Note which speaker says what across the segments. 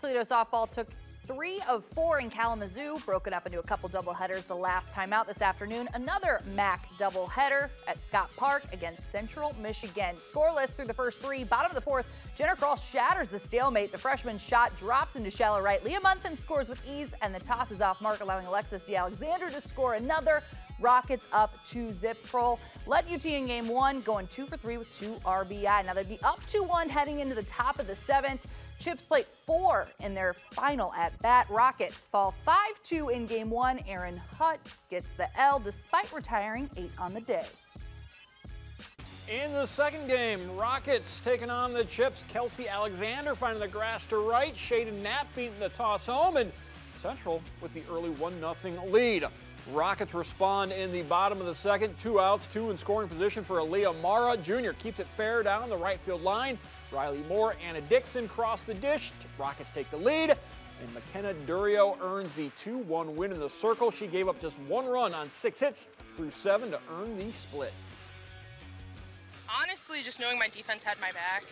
Speaker 1: Toledo softball took 3 of 4 in Kalamazoo, broken up into a couple doubleheaders the last time out this afternoon. Another MAC doubleheader at Scott Park against Central Michigan. Scoreless through the first 3. Bottom of the 4th, Jenner Cross shatters the stalemate. The freshman shot drops into shallow right. Leah Munson scores with ease, and the toss is off mark, allowing Alexis DeAlexander to score another. Rockets up 2-zip roll. Led UT in game 1, going 2 for 3 with 2 RBI. Now they'd be up 2-1 heading into the top of the 7th. Chips plate 4 in their final at-bat. Rockets fall 5-2 in game 1. Aaron Hutt gets the L despite retiring 8 on the day.
Speaker 2: In the second game, Rockets taking on the Chips. Kelsey Alexander finding the grass to right. Shaden Knapp beating the toss home, and Central with the early 1-0 lead. Rockets respond in the bottom of the second. 2 outs, 2 in scoring position for Aaliyah Mara. Jr. keeps it fair down the right field line. Riley Moore, Anna Dixon cross the dish. Rockets take the lead, and McKenna Durio earns the 2-1 win in the circle. She gave up just 1 run on 6 hits through 7 to earn the split.
Speaker 3: Honestly, just knowing my defense had my back,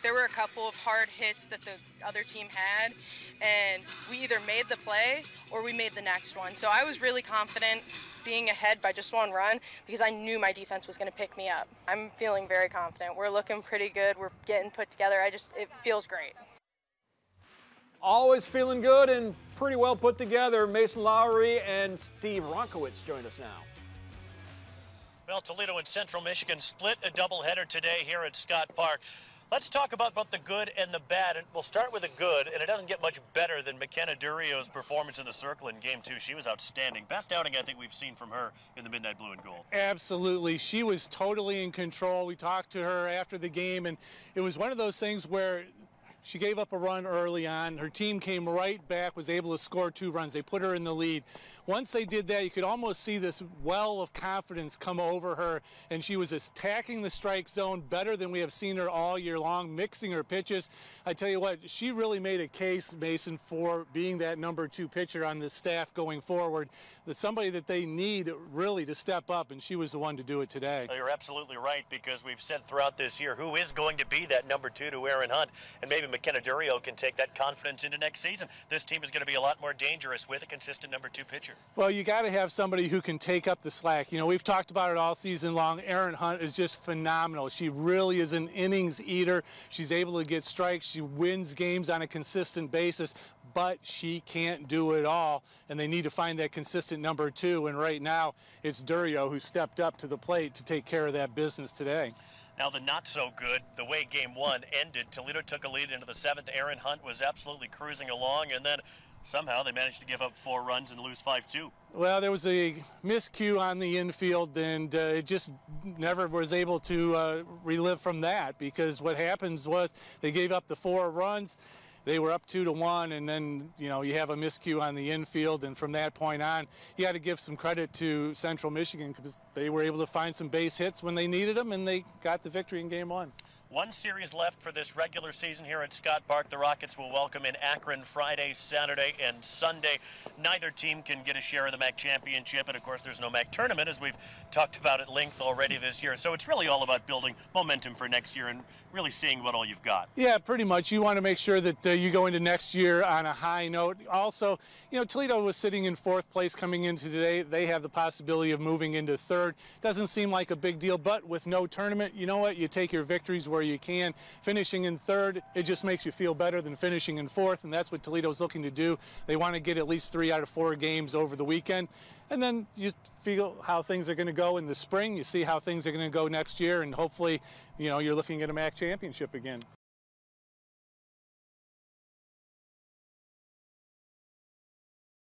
Speaker 3: there were a couple of hard hits that the other team had, and we either made the play or we made the next one. So I was really confident being ahead by just 1 run because I knew my defense was going to pick me up. I'm feeling very confident. We're looking pretty good. We're getting put together. It feels great.
Speaker 2: Always feeling good and pretty well put together. Mason Lowry and Steve Ronkowitz join us now.
Speaker 4: Well, Toledo and Central Michigan split a doubleheader today here at Scott Park. Let's talk about both the good and the bad, and we'll start with the good, and it doesn't get much better than McKenna Durio's performance in the circle in Game 2. She was outstanding. Best outing I think we've seen from her in the Midnight Blue and Gold.
Speaker 5: Absolutely. She was totally in control. We talked to her after the game, and it was one of those things where she gave up a run early on. Her team came right back, was able to score 2 runs. They put her in the lead. Once they did that, you could almost see this well of confidence come over her, and she was attacking the strike zone better than we have seen her all year long, mixing her pitches. I tell you what, she really made a case, Mason, for being that number 2 pitcher on this staff going forward. That's somebody that they need really to step up, and she was the one to do it today.
Speaker 4: Well, you're absolutely right, because we've said throughout this year who is going to be that number 2 to Aaron Hunt, and maybe McKenna Durio can take that confidence into next season. This team is going to be a lot more dangerous with a consistent number 2 pitcher.
Speaker 5: Well, you got to have somebody who can take up the slack. You know, we've talked about it all season long. Aaron Hunt is just phenomenal. She really is an innings eater. She's able to get strikes. She wins games on a consistent basis, but she can't do it all, and they need to find that consistent number 2, and right now it's Durio who stepped up to the plate to take care of that business today.
Speaker 4: Now the not so good, the way Game 1 ended, Toledo took a lead into the 7th. Aaron Hunt was absolutely cruising along, and then somehow they managed to give up 4 runs and lose 5-2.
Speaker 5: Well, there was a miscue on the infield, and it just never was able to relive from that, because what happens was they gave up the 4 runs. They were up 2-1, and then, you know, you have a miscue on the infield, and from that point on, you got to give some credit to Central Michigan because they were able to find some base hits when they needed them, and they got the victory in Game 1.
Speaker 4: 1 series left for this regular season here at Scott Park. The Rockets will welcome in Akron Friday, Saturday, and Sunday. Neither team can get a share of the MAC championship, and of course there's no MAC tournament, as we've talked about at length already this year. So it's really all about building momentum for next year and really seeing what all you've got.
Speaker 5: Yeah, pretty much. You want to make sure that you go into next year on a high note. Also, you know, Toledo was sitting in 4th place coming into today. They have the possibility of moving into 3rd. Doesn't seem like a big deal, but with no tournament, you know what? You take your victories where you can. Finishing in 3rd, it just makes you feel better than finishing in 4th, and that's what Toledo's looking to do. They want to get at least 3 out of 4 games over the weekend, and then you feel how things are going to go in the spring. You see how things are going to go next year, and hopefully, you know, you're looking at a MAC championship again.